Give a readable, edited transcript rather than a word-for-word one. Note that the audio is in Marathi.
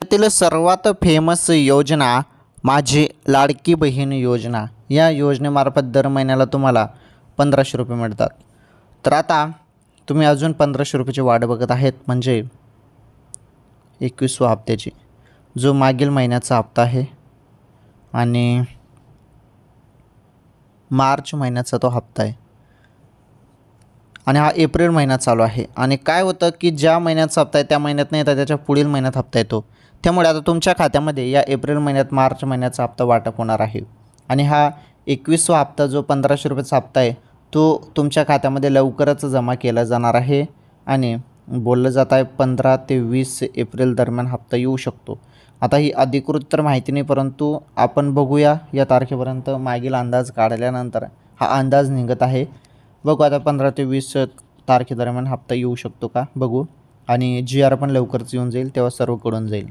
त्यातील सर्वात फेमस योजना माझी लाडकी बहीण योजना. या योजनेमार्फत दर महिन्याला तुम्हाला 1500 रुपये मिळतात. तर आता तुम्ही अजून 1500 रुपयाची वाट बघत आहेत, म्हणजे 21व्या हप्त्याची, जो मागील महिन्याचा हप्ता आहे आणि मार्च महिन्याचा तो हप्ता आहे आणि हा एप्रिल महिना चालू आहे. आणि काय होतं की ज्या महिन्याचा हप्ता आहे त्या महिन्यात नाही येतात, त्याच्या पुढील महिन्यात हप्ता येतो. त्यामुळे आता तुमच्या खात्यामध्ये या एप्रिल महिन्यात मार्च महिन्याचा हप्ता वाटप होणार आहे. आणि हा 21वा हप्ता जो 1500 रुपयाचा हप्ता आहे तो तुमच्या खात्यामध्ये लवकरच जमा केला जाणार आहे. आणि बोललं जात आहे 15 ते 20 एप्रिल दरम्यान हप्ता येऊ शकतो. आता ही अधिकृत तर माहिती नाही, परंतु आपण बघूया या तारखेपर्यंत मागील अंदाज काढल्यानंतर हा अंदाज निघत आहे. बघू आता 15 ते 20 तारखेदरम्यान हप्ता येऊ शकतो का बघू. आणि GR पण लवकरच येऊन जाईल, तेव्हा सर्व कळून जाईल.